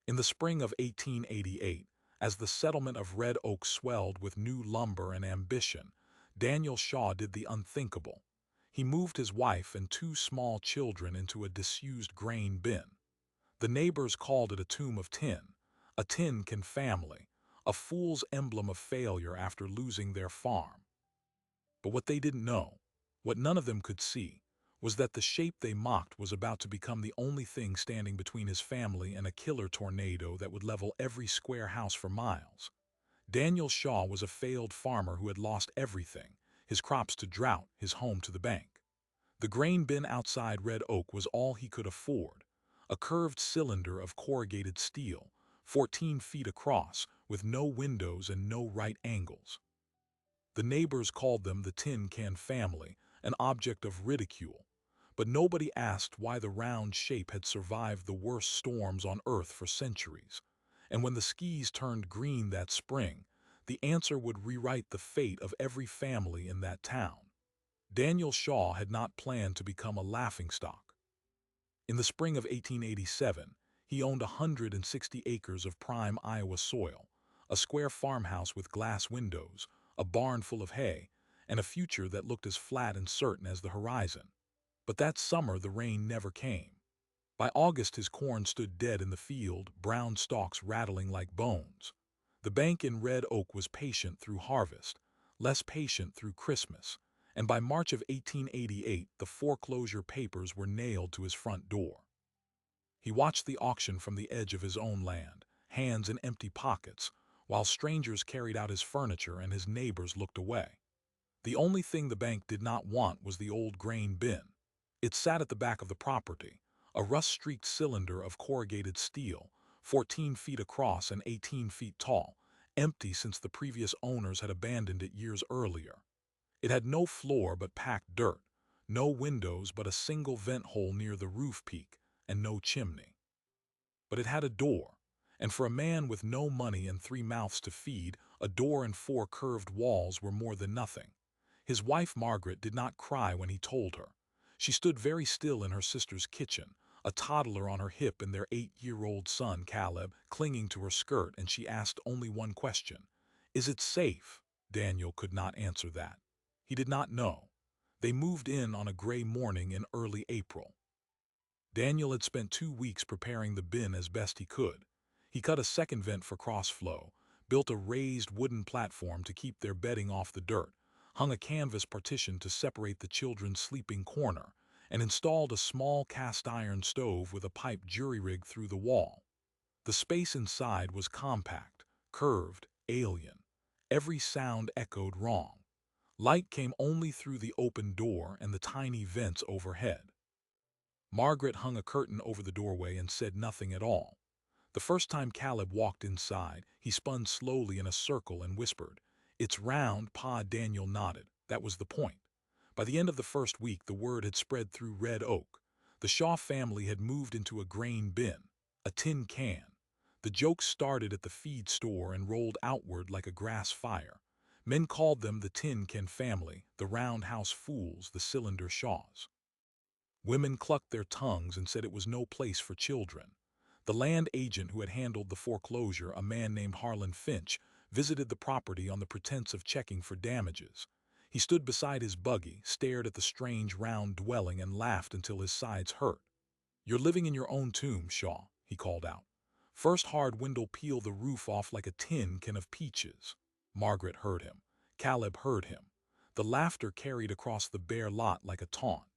In the spring of 1888, as the settlement of Red Oak swelled with new lumber and ambition, Daniel Shaw did the unthinkable. He moved his wife and two small children into a disused grain bin. The neighbors called it a tomb of tin, a tin can family, a fool's emblem of failure after losing their farm. But what they didn't know, what none of them could see, was that the shape they mocked was about to become the only thing standing between his family and a killer tornado that would level every square house for miles. Daniel Shaw was a failed farmer who had lost everything, his crops to drought, his home to the bank. The grain bin outside Red Oak was all he could afford, a curved cylinder of corrugated steel, 14 feet across, with no windows and no right angles. The neighbors called them the Tin Can Family, an object of ridicule, but nobody asked why the round shape had survived the worst storms on Earth for centuries. And when the skis turned green that spring, the answer would rewrite the fate of every family in that town. Daniel Shaw had not planned to become a laughingstock. In the spring of 1887, he owned 160 acres of prime Iowa soil, a square farmhouse with glass windows, a barn full of hay, and a future that looked as flat and certain as the horizon. But that summer the rain never came. By August his corn stood dead in the field, brown stalks rattling like bones. The bank in Red Oak was patient through harvest, less patient through Christmas, and by March of 1888 the foreclosure papers were nailed to his front door. He watched the auction from the edge of his own land, hands in empty pockets, while strangers carried out his furniture and his neighbors looked away. The only thing the bank did not want was the old grain bin. It sat at the back of the property, a rust-streaked cylinder of corrugated steel, 14 feet across and 18 feet tall, empty since the previous owners had abandoned it years earlier. It had no floor but packed dirt, no windows but a single vent hole near the roof peak, and no chimney. But it had a door, and for a man with no money and three mouths to feed, a door and four curved walls were more than nothing. His wife Margaret did not cry when he told her. She stood very still in her sister's kitchen, a toddler on her hip and their 8-year-old son Caleb clinging to her skirt, and she asked only one question. "Is it safe?" Daniel could not answer that. He did not know. They moved in on a gray morning in early April. Daniel had spent 2 weeks preparing the bin as best he could. He cut a second vent for cross-flow, built a raised wooden platform to keep their bedding off the dirt, hung a canvas partition to separate the children's sleeping corner, and installed a small cast-iron stove with a pipe jury-rigged through the wall. The space inside was compact, curved, alien. Every sound echoed wrong. Light came only through the open door and the tiny vents overhead. Margaret hung a curtain over the doorway and said nothing at all. The first time Caleb walked inside, he spun slowly in a circle and whispered, "It's round, Pa." Daniel nodded. That was the point. By the end of the first week, the word had spread through Red Oak. The Shaw family had moved into a grain bin, a tin can. The joke started at the feed store and rolled outward like a grass fire. Men called them the Tin Can Family, the roundhouse fools, the cylinder Shaws. Women clucked their tongues and said it was no place for children. The land agent who had handled the foreclosure, a man named Harlan Finch, visited the property on the pretense of checking for damages. He stood beside his buggy, stared at the strange round dwelling, and laughed until his sides hurt. "You're living in your own tomb, Shaw," he called out. "First hard wind'll peel the roof off like a tin can of peaches." Margaret heard him. Caleb heard him. The laughter carried across the bare lot like a taunt.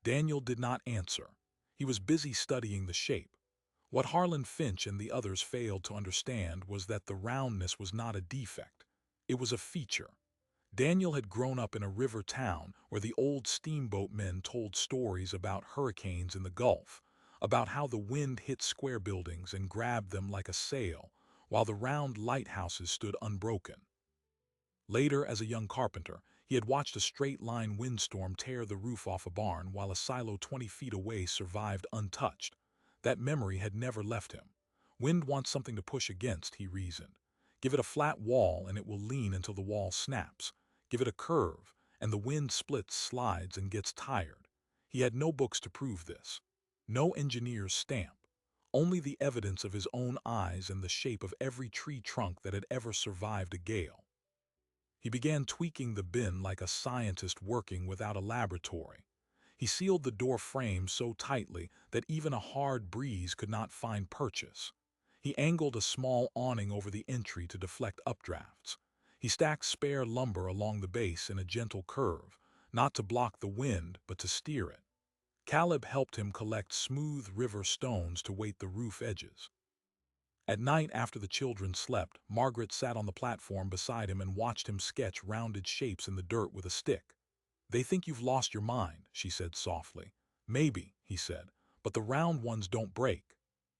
Daniel did not answer. He was busy studying the shape. What Harlan Finch and the others failed to understand was that the roundness was not a defect. It was a feature. Daniel had grown up in a river town where the old steamboat men told stories about hurricanes in the Gulf, about how the wind hit square buildings and grabbed them like a sail, while the round lighthouses stood unbroken. Later, as a young carpenter, he had watched a straight-line windstorm tear the roof off a barn while a silo 20 feet away survived untouched. That memory had never left him. Wind wants something to push against, he reasoned. Give it a flat wall and it will lean until the wall snaps. Give it a curve, and the wind splits, slides, and gets tired. He had no books to prove this. No engineer's stamp. only the evidence of his own eyes and the shape of every tree trunk that had ever survived a gale. He began tweaking the bin like a scientist working without a laboratory. He sealed the door frame so tightly that even a hard breeze could not find purchase. He angled a small awning over the entry to deflect updrafts. He stacked spare lumber along the base in a gentle curve, not to block the wind, but to steer it. Caleb helped him collect smooth river stones to weight the roof edges. At night, after the children slept, Margaret sat on the platform beside him and watched him sketch rounded shapes in the dirt with a stick. "They think you've lost your mind," she said softly. "Maybe," he said, "but the round ones don't break."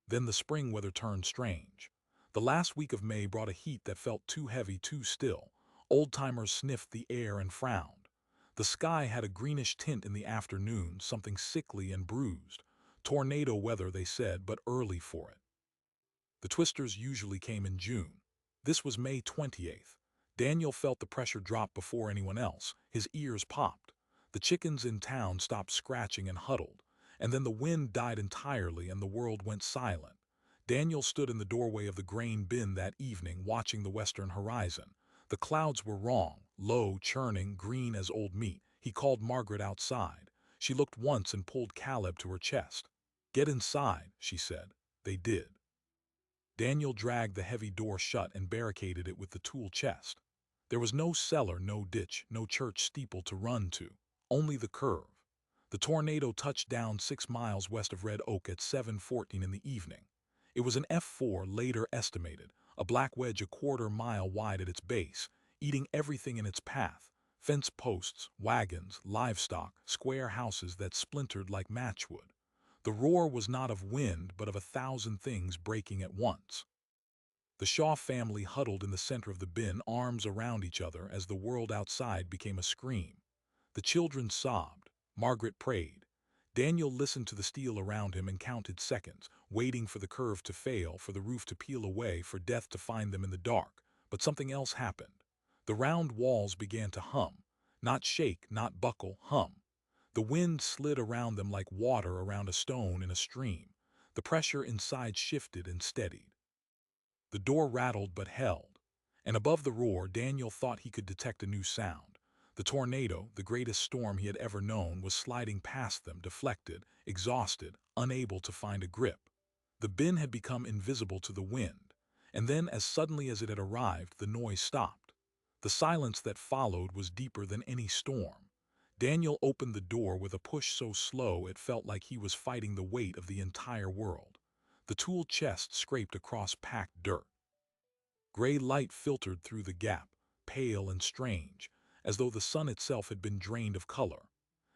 Then the spring weather turned strange. The last week of May brought a heat that felt too heavy, too still. Old-timers sniffed the air and frowned. The sky had a greenish tint in the afternoon, something sickly and bruised. Tornado weather, they said, but early for it. The twisters usually came in June. This was May 28th. Daniel felt the pressure drop before anyone else. His ears popped. The chickens in town stopped scratching and huddled. And then the wind died entirely and the world went silent. Daniel stood in the doorway of the grain bin that evening, watching the western horizon. The clouds were wrong, low, churning, green as old meat. He called Margaret outside. She looked once and pulled Caleb to her chest. "Get inside," she said. They did. Daniel dragged the heavy door shut and barricaded it with the tool chest. There was no cellar, no ditch, no church steeple to run to, only the curve. The tornado touched down 6 miles west of Red Oak at 7:14 in the evening. It was an F4, later estimated, a black wedge a quarter-mile wide at its base, eating everything in its path: fence posts, wagons, livestock, square houses that splintered like matchwood. The roar was not of wind, but of 1,000 things breaking at once. The Shaw family huddled in the center of the bin, arms around each other, as the world outside became a scream. The children sobbed. Margaret prayed. Daniel listened to the steel around him and counted seconds, waiting for the curve to fail, for the roof to peel away, for death to find them in the dark. But something else happened. The round walls began to hum. Not shake, not buckle, hum. The wind slid around them like water around a stone in a stream. The pressure inside shifted and steadied. The door rattled but held. And above the roar, Daniel thought he could detect a new sound. The tornado, the greatest storm he had ever known, was sliding past them, deflected, exhausted, unable to find a grip. The bin had become invisible to the wind. And then, as suddenly as it had arrived, the noise stopped. The silence that followed was deeper than any storm. Daniel opened the door with a push so slow it felt like he was fighting the weight of the entire world. The tool chest scraped across packed dirt. Gray light filtered through the gap, pale and strange, as though the sun itself had been drained of color.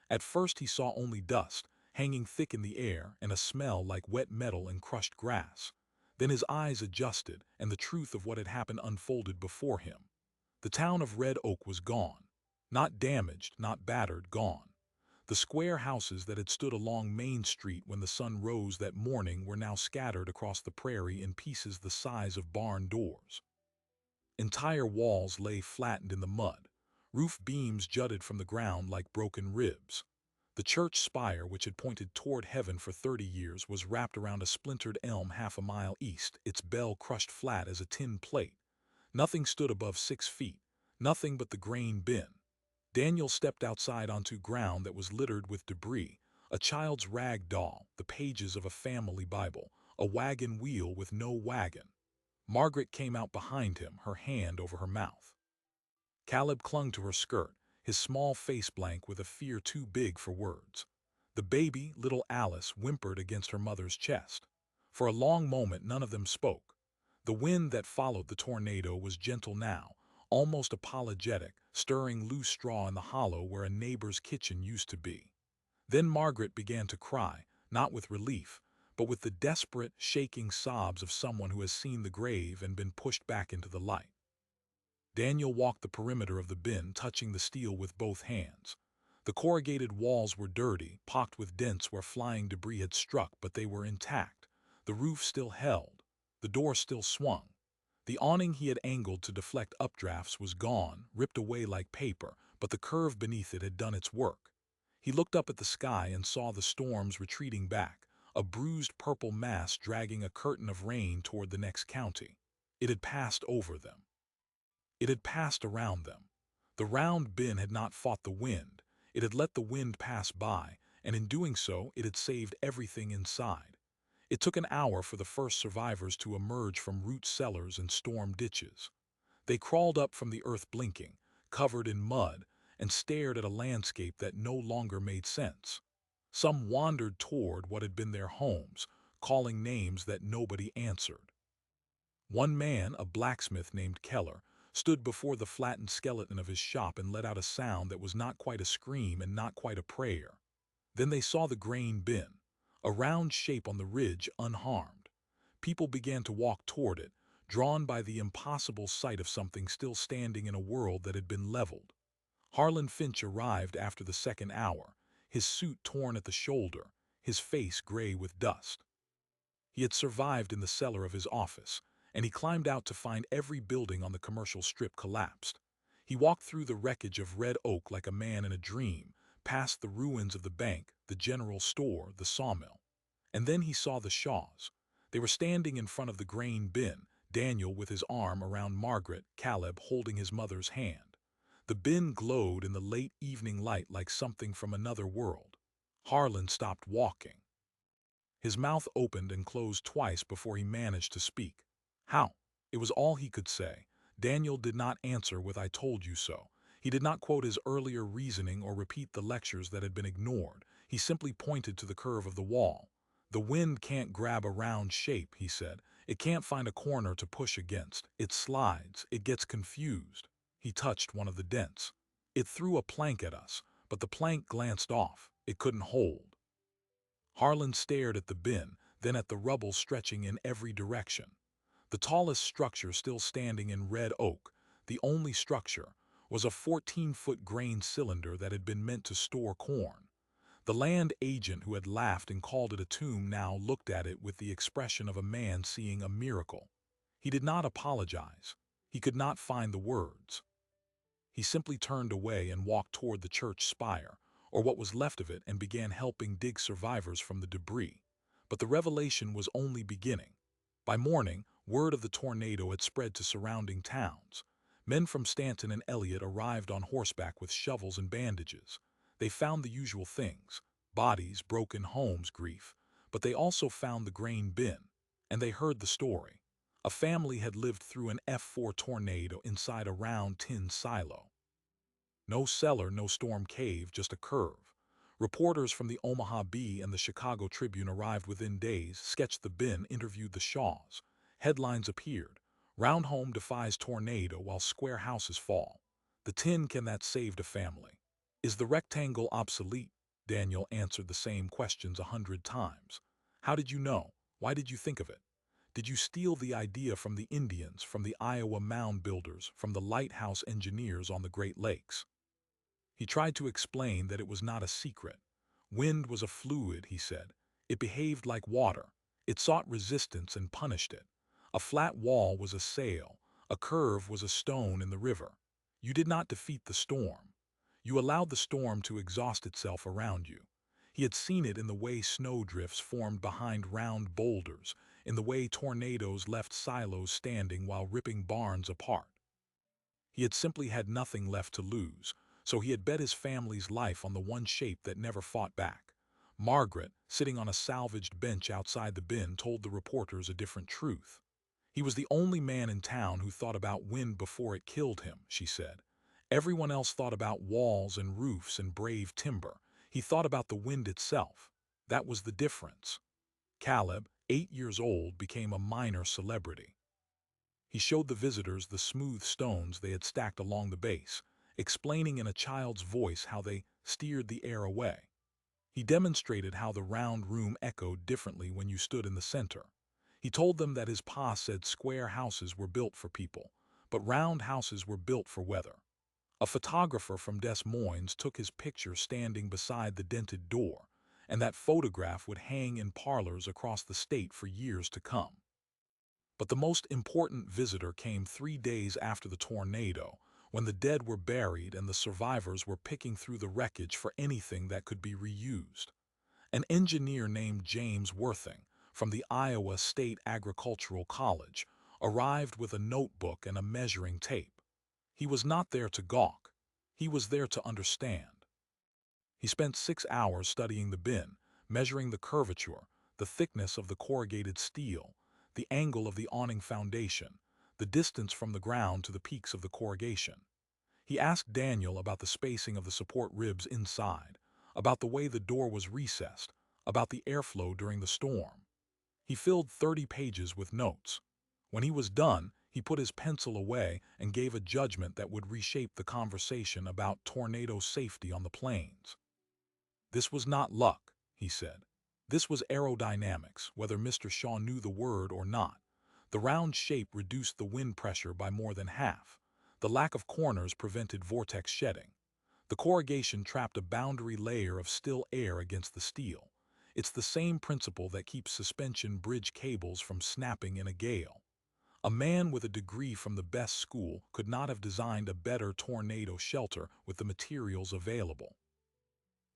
At first he saw only dust, hanging thick in the air, and a smell like wet metal and crushed grass. Then his eyes adjusted, and the truth of what had happened unfolded before him. The town of Red Oak was gone. Not damaged, not battered, gone. The square houses that had stood along Main Street when the sun rose that morning were now scattered across the prairie in pieces the size of barn doors. Entire walls lay flattened in the mud. Roof beams jutted from the ground like broken ribs. The church spire, which had pointed toward heaven for 30 years, was wrapped around a splintered elm half a mile east, its bell crushed flat as a tin plate. Nothing stood above 6 feet, nothing but the grain bin. Daniel stepped outside onto ground that was littered with debris: a child's rag doll, the pages of a family Bible, a wagon wheel with no wagon. Margaret came out behind him, her hand over her mouth. Caleb clung to her skirt, his small face blank with a fear too big for words. The baby, little Alice, whimpered against her mother's chest. For a long moment none of them spoke. The wind that followed the tornado was gentle now, almost apologetic, stirring loose straw in the hollow where a neighbor's kitchen used to be. Then Margaret began to cry, not with relief, but with the desperate, shaking sobs of someone who has seen the grave and been pushed back into the light. Daniel walked the perimeter of the bin, touching the steel with both hands. The corrugated walls were dirty, pocked with dents where flying debris had struck, but they were intact. The roof still held. The door still swung. The awning he had angled to deflect updrafts was gone, ripped away like paper, but the curve beneath it had done its work. He looked up at the sky and saw the storms retreating back, a bruised purple mass dragging a curtain of rain toward the next county. It had passed over them. It had passed around them. The round bin had not fought the wind. It had let the wind pass by, and in doing so, it had saved everything inside. It took an hour for the first survivors to emerge from root cellars and storm ditches. They crawled up from the earth blinking, covered in mud, and stared at a landscape that no longer made sense. Some wandered toward what had been their homes, calling names that nobody answered. One man, a blacksmith named Keller, stood before the flattened skeleton of his shop and let out a sound that was not quite a scream and not quite a prayer. Then they saw the grain bin, a round shape on the ridge, unharmed. People began to walk toward it, drawn by the impossible sight of something still standing in a world that had been leveled. Harlan Finch arrived after the second hour, his suit torn at the shoulder, his face gray with dust. He had survived in the cellar of his office, and he climbed out to find every building on the commercial strip collapsed. He walked through the wreckage of Red Oak like a man in a dream, past the ruins of the bank, the general store, the sawmill. And then he saw the Shaws. They were standing in front of the grain bin, Daniel with his arm around Margaret, Caleb holding his mother's hand. The bin glowed in the late evening light like something from another world. Harlan stopped walking. His mouth opened and closed twice before he managed to speak. How? It was all he could say. Daniel did not answer with "I told you so." He did not quote his earlier reasoning or repeat the lectures that had been ignored. He simply pointed to the curve of the wall. "The wind can't grab a round shape," he said. "It can't find a corner to push against. It slides. It gets confused." He touched one of the dents. "It threw a plank at us, but the plank glanced off. It couldn't hold." Harlan stared at the bin, then at the rubble stretching in every direction. The tallest structure still standing in Red Oak, the only structure, was a 14-foot grain cylinder that had been meant to store corn. The land agent who had laughed and called it a tomb now looked at it with the expression of a man seeing a miracle. He did not apologize. He could not find the words. He simply turned away and walked toward the church spire, or what was left of it, and began helping dig survivors from the debris. But the revelation was only beginning. By morning, word of the tornado had spread to surrounding towns. Men from Stanton and Elliott arrived on horseback with shovels and bandages. They found the usual things: bodies, broken homes, grief. But they also found the grain bin, and they heard the story. A family had lived through an F4 tornado inside a round tin silo. No cellar, no storm cave, just a curve. Reporters from the Omaha Bee and the Chicago Tribune arrived within days, sketched the bin, interviewed the Shaws. Headlines appeared: "Round home defies tornado while square houses fall." "The tin can that saved a family." "Is the rectangle obsolete?" Daniel answered the same questions 100 times. "How did you know? Why did you think of it? Did you steal the idea from the Indians, from the Iowa mound builders, from the lighthouse engineers on the Great Lakes?" He tried to explain that it was not a secret. Wind was a fluid, he said. It behaved like water. It sought resistance and punished it. A flat wall was a sail. A curve was a stone in the river. You did not defeat the storm. You allowed the storm to exhaust itself around you. He had seen it in the way snowdrifts formed behind round boulders, in the way tornadoes left silos standing while ripping barns apart. He had simply had nothing left to lose, so he had bet his family's life on the one shape that never fought back. Margaret, sitting on a salvaged bench outside the bin, told the reporters a different truth. "He was the only man in town who thought about wind before it killed him," she said. "Everyone else thought about walls and roofs and brave timber. He thought about the wind itself. That was the difference." Caleb, 8 years old, became a minor celebrity. He showed the visitors the smooth stones they had stacked along the base, explaining in a child's voice how they steered the air away. He demonstrated how the round room echoed differently when you stood in the center. He told them that his pa said square houses were built for people, but round houses were built for weather. A photographer from Des Moines took his picture standing beside the dented door, and that photograph would hang in parlors across the state for years to come. But the most important visitor came 3 days after the tornado, when the dead were buried and the survivors were picking through the wreckage for anything that could be reused. An engineer named James Worthing from the Iowa State Agricultural College arrived with a notebook and a measuring tape. He was not there to gawk. He was there to understand. He spent 6 hours studying the bin, measuring the curvature, the thickness of the corrugated steel, the angle of the awning foundation, the distance from the ground to the peaks of the corrugation. He asked Daniel about the spacing of the support ribs inside, about the way the door was recessed, about the airflow during the storm. He filled 30 pages with notes. When he was done, he put his pencil away and gave a judgment that would reshape the conversation about tornado safety on the plains. This was not luck, he said. This was aerodynamics, whether Mr. Shaw knew the word or not. The round shape reduced the wind pressure by more than half. The lack of corners prevented vortex shedding. The corrugation trapped a boundary layer of still air against the steel. It's the same principle that keeps suspension bridge cables from snapping in a gale. A man with a degree from the best school could not have designed a better tornado shelter with the materials available.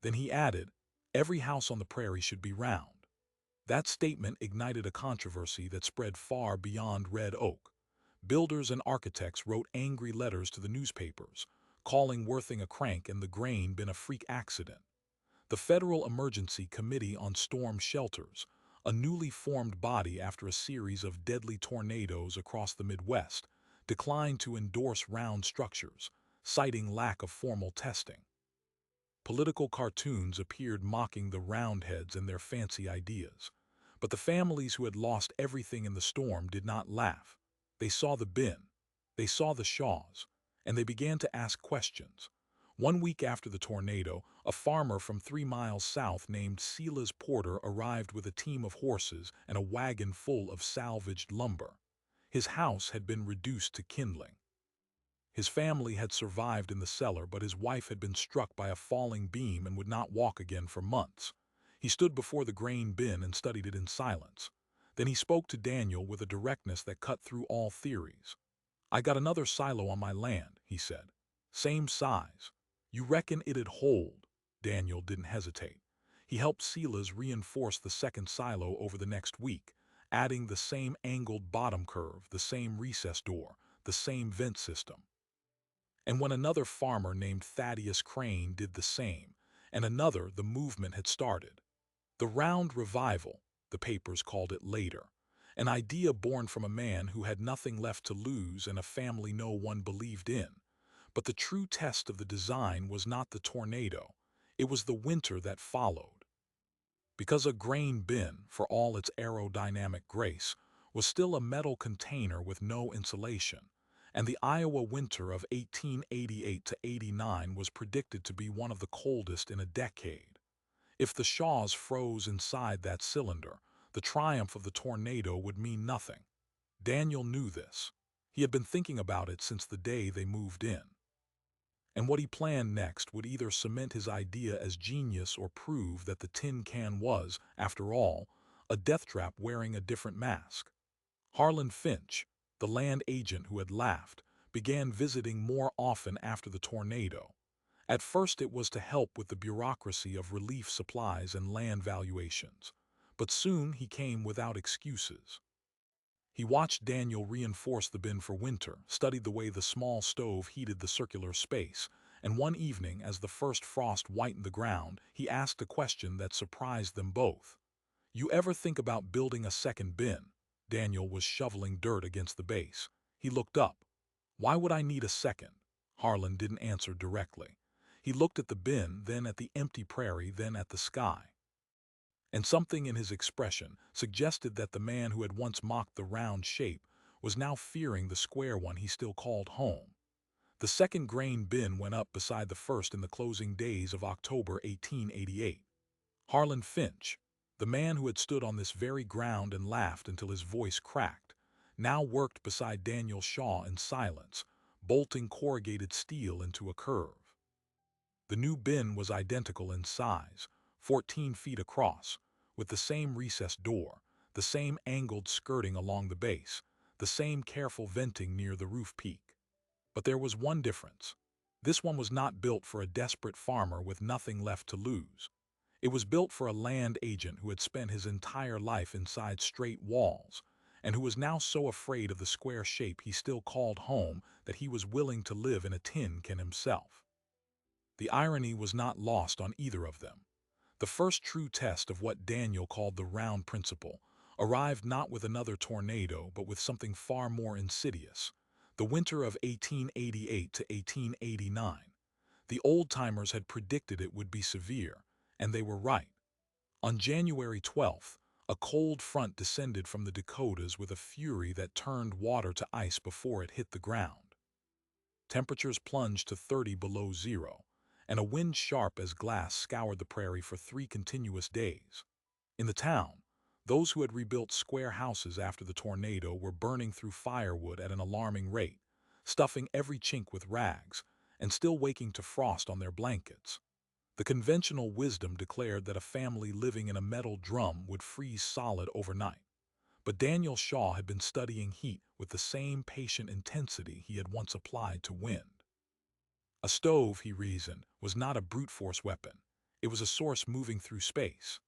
Then he added, every house on the prairie should be round. That statement ignited a controversy that spread far beyond Red Oak. Builders and architects wrote angry letters to the newspapers, calling Worthing a crank and the grain bin a freak accident. The Federal Emergency Committee on Storm Shelters, a newly formed body after a series of deadly tornadoes across the Midwest, declined to endorse round structures, citing lack of formal testing. Political cartoons appeared mocking the Roundheads and their fancy ideas. But the families who had lost everything in the storm did not laugh. They saw the bin, they saw the Shaws, and they began to ask questions. 1 week after the tornado, a farmer from 3 miles south named Silas Porter arrived with a team of horses and a wagon full of salvaged lumber. His house had been reduced to kindling. His family had survived in the cellar, but his wife had been struck by a falling beam and would not walk again for months. He stood before the grain bin and studied it in silence. Then he spoke to Daniel with a directness that cut through all theories. I got another silo on my land, he said. Same size. You reckon it'd hold? Daniel didn't hesitate. He helped Silas reinforce the second silo over the next week, adding the same angled bottom curve, the same recess door, the same vent system. And when another farmer named Thaddeus Crane did the same, and another, the movement had started. The round revival, the papers called it later, an idea born from a man who had nothing left to lose and a family no one believed in. But the true test of the design was not the tornado, it was the winter that followed. Because a grain bin, for all its aerodynamic grace, was still a metal container with no insulation, and the Iowa winter of 1888 to 89 was predicted to be one of the coldest in a decade. If the Shaws froze inside that cylinder, the triumph of the tornado would mean nothing. Daniel knew this. He had been thinking about it since the day they moved in. And what he planned next would either cement his idea as genius or prove that the tin can was, after all, a death trap wearing a different mask. Harlan Finch, the land agent who had laughed, began visiting more often after the tornado. At first it was to help with the bureaucracy of relief supplies and land valuations, but soon he came without excuses. He watched Daniel reinforce the bin for winter, studied the way the small stove heated the circular space, and one evening, as the first frost whitened the ground, he asked a question that surprised them both. You ever think about building a second bin? Daniel was shoveling dirt against the base. He looked up. Why would I need a second? Harlan didn't answer directly. He looked at the bin, then at the empty prairie, then at the sky. And something in his expression suggested that the man who had once mocked the round shape was now fearing the square one he still called home. The second grain bin went up beside the first in the closing days of October 1888. Harlan Finch, the man who had stood on this very ground and laughed until his voice cracked, now worked beside Daniel Shaw in silence, bolting corrugated steel into a curve. The new bin was identical in size, 14 feet across, with the same recessed door, the same angled skirting along the base, the same careful venting near the roof peak. But there was one difference. This one was not built for a desperate farmer with nothing left to lose. It was built for a land agent who had spent his entire life inside straight walls, and who was now so afraid of the square shape he still called home that he was willing to live in a tin can himself. The irony was not lost on either of them. The first true test of what Daniel called the round principle arrived not with another tornado but with something far more insidious: the winter of 1888 to 1889. The old-timers had predicted it would be severe, and they were right. On January 12th, a cold front descended from the Dakotas with a fury that turned water to ice before it hit the ground. Temperatures plunged to 30 below zero, and a wind sharp as glass scoured the prairie for 3 continuous days. In the town, those who had rebuilt square houses after the tornado were burning through firewood at an alarming rate, stuffing every chink with rags, and still waking to frost on their blankets. The conventional wisdom declared that a family living in a metal drum would freeze solid overnight. But Daniel Shaw had been studying heat with the same patient intensity he had once applied to wind. A stove, he reasoned, was not a brute force weapon. It was a source moving through space.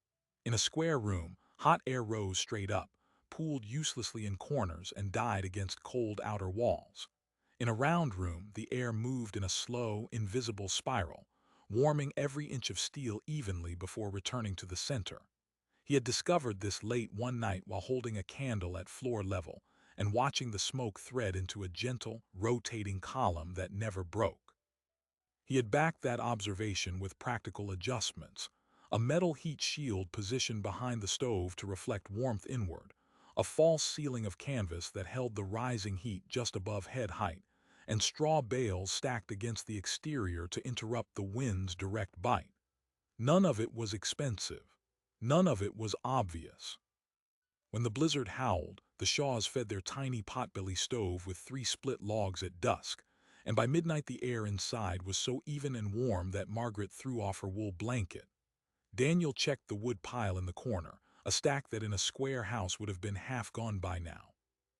In a square room, hot air rose straight up, pooled uselessly in corners, and died against cold outer walls. In a round room, the air moved in a slow, invisible spiral, warming every inch of steel evenly before returning to the center. He had discovered this late one night while holding a candle at floor level and watching the smoke thread into a gentle, rotating column that never broke. He had backed that observation with practical adjustments: a metal heat shield positioned behind the stove to reflect warmth inward, a false ceiling of canvas that held the rising heat just above head height, and straw bales stacked against the exterior to interrupt the wind's direct bite. None of it was expensive. None of it was obvious. When the blizzard howled, the Shaws fed their tiny potbelly stove with 3 split logs at dusk, and by midnight the air inside was so even and warm that Margaret threw off her wool blanket. Daniel checked the wood pile in the corner, a stack that in a square house would have been half gone by now.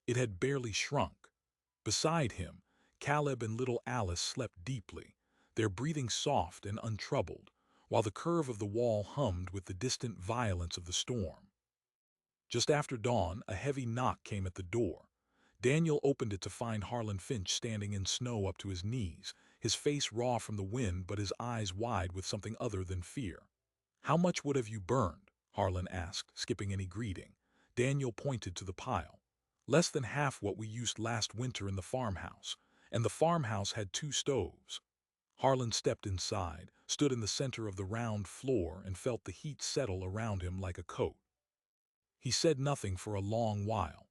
It had barely shrunk. Beside him, Caleb and little Alice slept deeply, their breathing soft and untroubled, while the curve of the wall hummed with the distant violence of the storm. Just after dawn, a heavy knock came at the door. Daniel opened it to find Harlan Finch standing in snow up to his knees, his face raw from the wind but his eyes wide with something other than fear. "How much wood have you burned?" Harlan asked, skipping any greeting. Daniel pointed to the pile. "Less than half what we used last winter in the farmhouse, and the farmhouse had 2 stoves." Harlan stepped inside, stood in the center of the round floor, and felt the heat settle around him like a coat. He said nothing for a long while.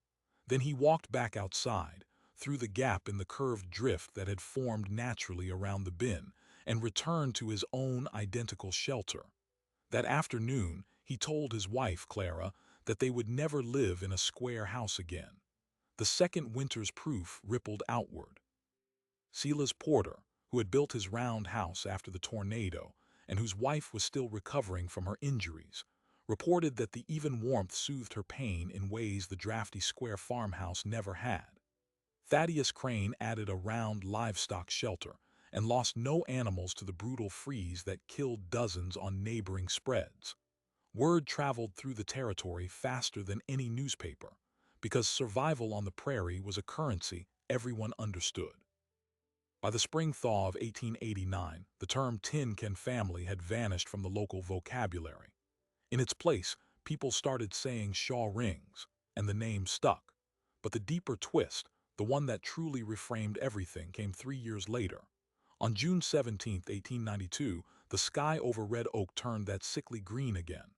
Then he walked back outside, through the gap in the curved drift that had formed naturally around the bin, and returned to his own identical shelter. That afternoon, he told his wife, Clara, that they would never live in a square house again. The second winter's proof rippled outward. Silas Porter, who had built his round house after the tornado, and whose wife was still recovering from her injuries, reported that the even warmth soothed her pain in ways the drafty square farmhouse never had. Thaddeus Crane added a round livestock shelter and lost no animals to the brutal freeze that killed dozens on neighboring spreads. Word traveled through the territory faster than any newspaper, because survival on the prairie was a currency everyone understood. By the spring thaw of 1889, the term tin can family had vanished from the local vocabulary. In its place, people started saying Shaw rings, and the name stuck. But the deeper twist, the one that truly reframed everything, came 3 years later. On June 17, 1892, the sky over Red Oak turned that sickly green again.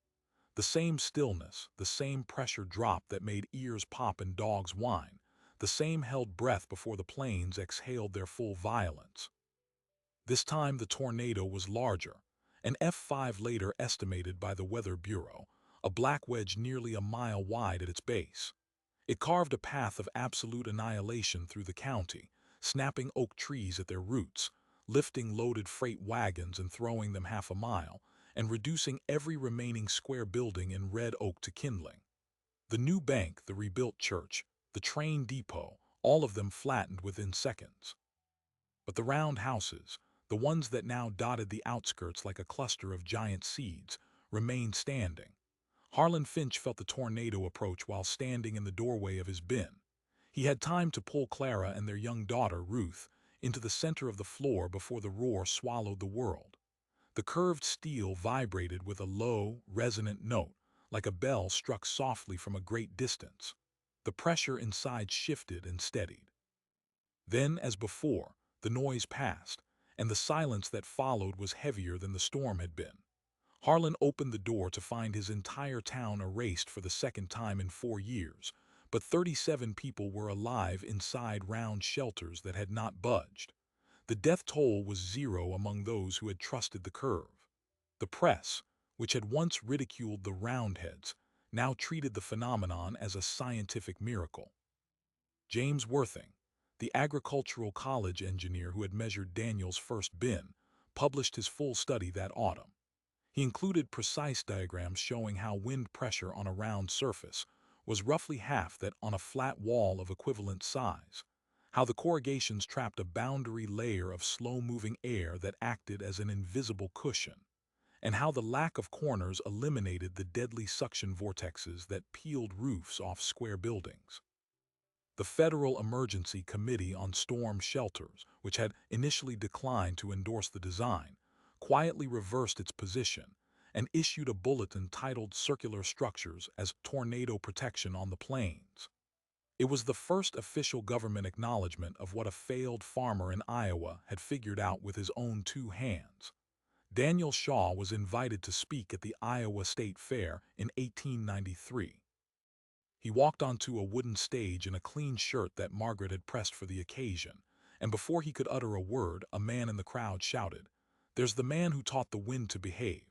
The same stillness, the same pressure drop that made ears pop and dogs whine, the same held breath before the plains exhaled their full violence. This time the tornado was larger, an F5 later estimated by the Weather Bureau, a black wedge nearly a mile wide at its base. It carved a path of absolute annihilation through the county, snapping oak trees at their roots, lifting loaded freight wagons and throwing them half a mile, and reducing every remaining square building in Red Oak to kindling. The new bank, the rebuilt church, the train depot, all of them flattened within seconds. But the round houses, the ones that now dotted the outskirts like a cluster of giant seeds, remained standing. Harlan Finch felt the tornado approach while standing in the doorway of his bin. He had time to pull Clara and their young daughter, Ruth, into the center of the floor before the roar swallowed the world. The curved steel vibrated with a low, resonant note, like a bell struck softly from a great distance. The pressure inside shifted and steadied. Then, as before, the noise passed, and the silence that followed was heavier than the storm had been. Harlan opened the door to find his entire town erased for the second time in 4 years, but 37 people were alive inside round shelters that had not budged. The death toll was zero among those who had trusted the curve. The press, which had once ridiculed the Roundheads, now treated the phenomenon as a scientific miracle. James Worthing, the agricultural college engineer who had measured Daniel's first bin, published his full study that autumn. He included precise diagrams showing how wind pressure on a round surface was roughly half that on a flat wall of equivalent size, how the corrugations trapped a boundary layer of slow-moving air that acted as an invisible cushion, and how the lack of corners eliminated the deadly suction vortexes that peeled roofs off square buildings. The Federal Emergency Committee on Storm Shelters, which had initially declined to endorse the design, quietly reversed its position and issued a bulletin titled Circular Structures as Tornado Protection on the Plains. It was the first official government acknowledgement of what a failed farmer in Iowa had figured out with his own two hands. Daniel Shaw was invited to speak at the Iowa State Fair in 1893. He walked onto a wooden stage in a clean shirt that Margaret had pressed for the occasion, and before he could utter a word, a man in the crowd shouted, "There's the man who taught the wind to behave."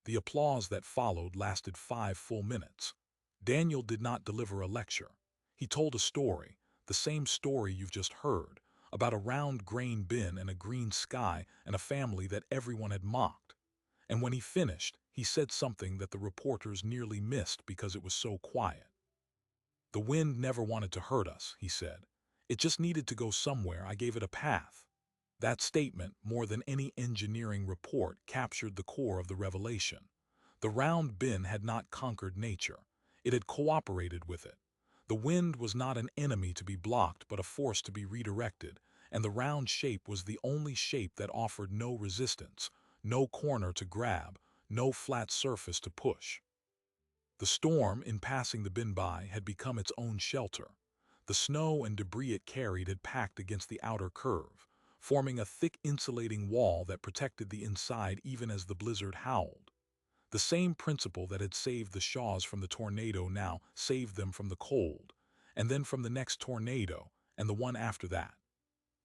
The applause that followed lasted 5 full minutes. Daniel did not deliver a lecture. He told a story, the same story you've just heard, about a round grain bin and a green sky and a family that everyone had mocked. And when he finished, he said something that the reporters nearly missed because it was so quiet. "The wind never wanted to hurt us," he said. "It just needed to go somewhere. I gave it a path." That statement, more than any engineering report, captured the core of the revelation. The round bin had not conquered nature. It had cooperated with it. The wind was not an enemy to be blocked, but a force to be redirected, and the round shape was the only shape that offered no resistance, no corner to grab, no flat surface to push. The storm, in passing the bin by, had become its own shelter. The snow and debris it carried had packed against the outer curve, forming a thick insulating wall that protected the inside even as the blizzard howled. The same principle that had saved the Shaws from the tornado now saved them from the cold, and then from the next tornado, and the one after that.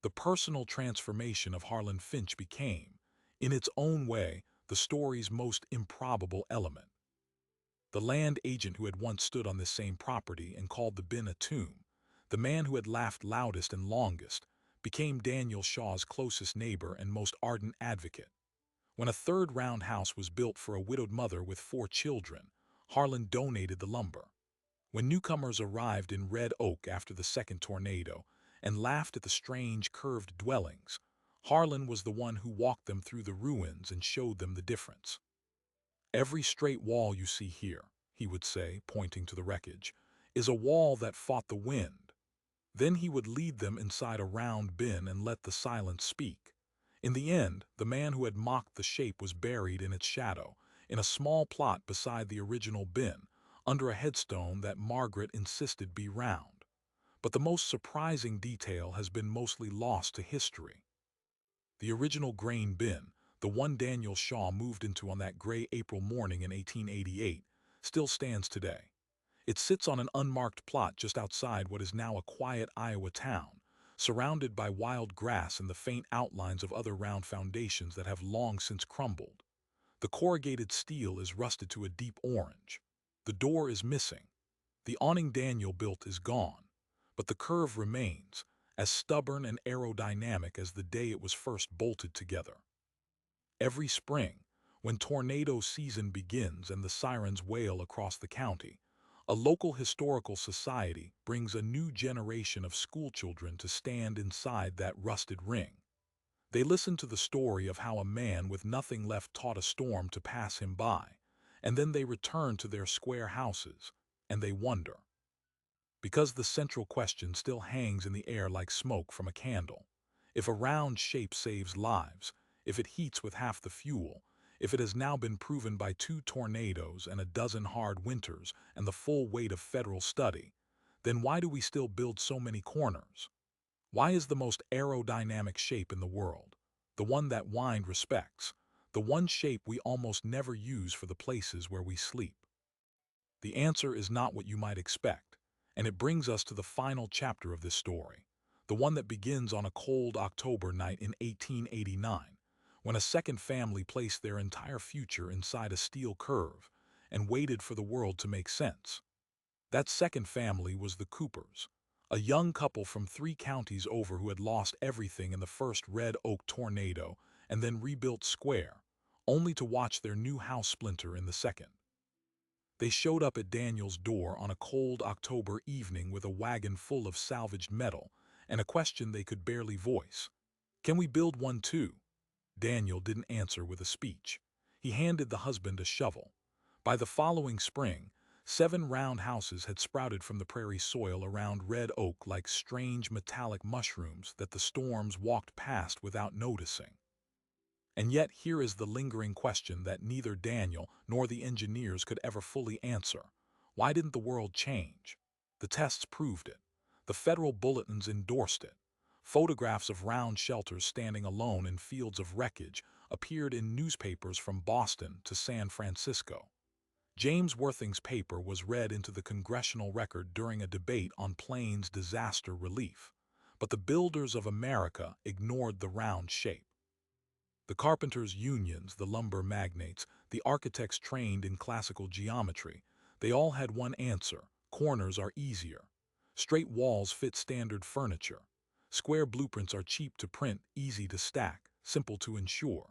The personal transformation of Harlan Finch became, in its own way, the story's most improbable element. The land agent who had once stood on this same property and called the bin a tomb, the man who had laughed loudest and longest, became Daniel Shaw's closest neighbor and most ardent advocate. When a third roundhouse was built for a widowed mother with 4 children, Harlan donated the lumber. When newcomers arrived in Red Oak after the second tornado and laughed at the strange curved dwellings, Harlan was the one who walked them through the ruins and showed them the difference. "Every straight wall you see here," he would say, pointing to the wreckage, "is a wall that fought the wind." Then he would lead them inside a round bin and let the silence speak. In the end, the man who had mocked the shape was buried in its shadow, in a small plot beside the original bin, under a headstone that Margaret insisted be round. But the most surprising detail has been mostly lost to history. The original grain bin, the one Daniel Shaw moved into on that gray April morning in 1888, still stands today. It sits on an unmarked plot just outside what is now a quiet Iowa town, surrounded by wild grass and the faint outlines of other round foundations that have long since crumbled. The corrugated steel is rusted to a deep orange. The door is missing. The awning Daniel built is gone, but the curve remains, as stubborn and aerodynamic as the day it was first bolted together. Every spring, when tornado season begins and the sirens wail across the county, a local historical society brings a new generation of schoolchildren to stand inside that rusted ring. They listen to the story of how a man with nothing left taught a storm to pass him by, and then they return to their square houses, and they wonder. Because the central question still hangs in the air like smoke from a candle. If a round shape saves lives, if it heats with half the fuel, if it has now been proven by 2 tornadoes and a dozen hard winters and the full weight of federal study, then why do we still build so many corners? Why is the most aerodynamic shape in the world, the one that wind respects, the one shape we almost never use for the places where we sleep? The answer is not what you might expect, and it brings us to the final chapter of this story, the one that begins on a cold October night in 1889, when a second family placed their entire future inside a steel curve and waited for the world to make sense. That second family was the Coopers, a young couple from 3 counties over who had lost everything in the first Red Oak tornado and then rebuilt square, only to watch their new house splinter in the second. They showed up at Daniel's door on a cold October evening with a wagon full of salvaged metal and a question they could barely voice. "Can we build one too?" Daniel didn't answer with a speech. He handed the husband a shovel. By the following spring, 7 round houses had sprouted from the prairie soil around Red Oak like strange metallic mushrooms that the storms walked past without noticing. And yet here is the lingering question that neither Daniel nor the engineers could ever fully answer. Why didn't the world change? The tests proved it. The federal bulletins endorsed it. Photographs of round shelters standing alone in fields of wreckage appeared in newspapers from Boston to San Francisco. James Worthing's paper was read into the congressional record during a debate on planes disaster relief. But the builders of America ignored the round shape. The carpenters' unions, the lumber magnates, the architects trained in classical geometry, they all had one answer: corners are easier. Straight walls fit standard furniture. Square blueprints are cheap to print, easy to stack, simple to ensure.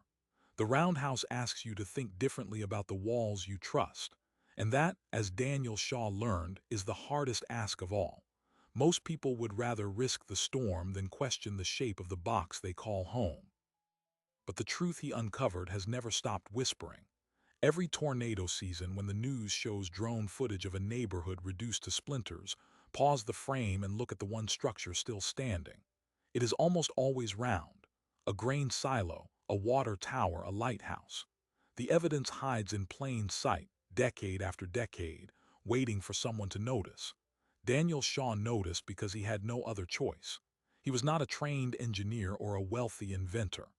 The roundhouse asks you to think differently about the walls you trust. And that, as Daniel Shaw learned, is the hardest ask of all. Most people would rather risk the storm than question the shape of the box they call home. But the truth he uncovered has never stopped whispering. Every tornado season, when the news shows drone footage of a neighborhood reduced to splinters, pause the frame and look at the one structure still standing. It is almost always round: a grain silo, a water tower, a lighthouse. The evidence hides in plain sight, decade after decade, waiting for someone to notice. Daniel Shaw noticed because he had no other choice. He was not a trained engineer or a wealthy inventor.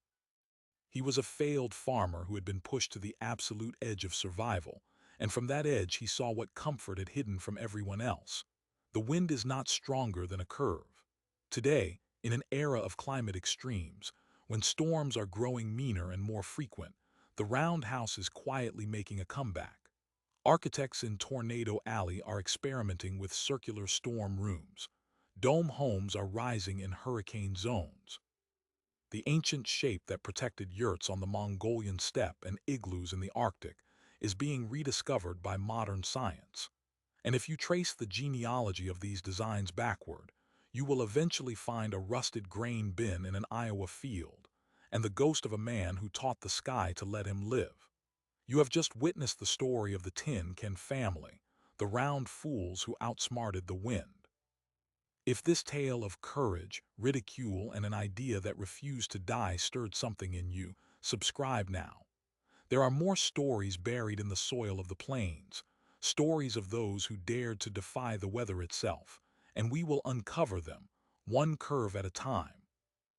He was a failed farmer who had been pushed to the absolute edge of survival, and from that edge he saw what comfort had hidden from everyone else. The wind is not stronger than a curve. Today, in an era of climate extremes, when storms are growing meaner and more frequent, the roundhouse is quietly making a comeback. Architects in Tornado Alley are experimenting with circular storm rooms. Dome homes are rising in hurricane zones. The ancient shape that protected yurts on the Mongolian steppe and igloos in the Arctic is being rediscovered by modern science. And if you trace the genealogy of these designs backward, you will eventually find a rusted grain bin in an Iowa field and the ghost of a man who taught the sky to let him live. You have just witnessed the story of the Tin Can family, the round fools who outsmarted the wind. If this tale of courage, ridicule, and an idea that refused to die stirred something in you, subscribe now. There are more stories buried in the soil of the plains, stories of those who dared to defy the weather itself, and we will uncover them, one curve at a time,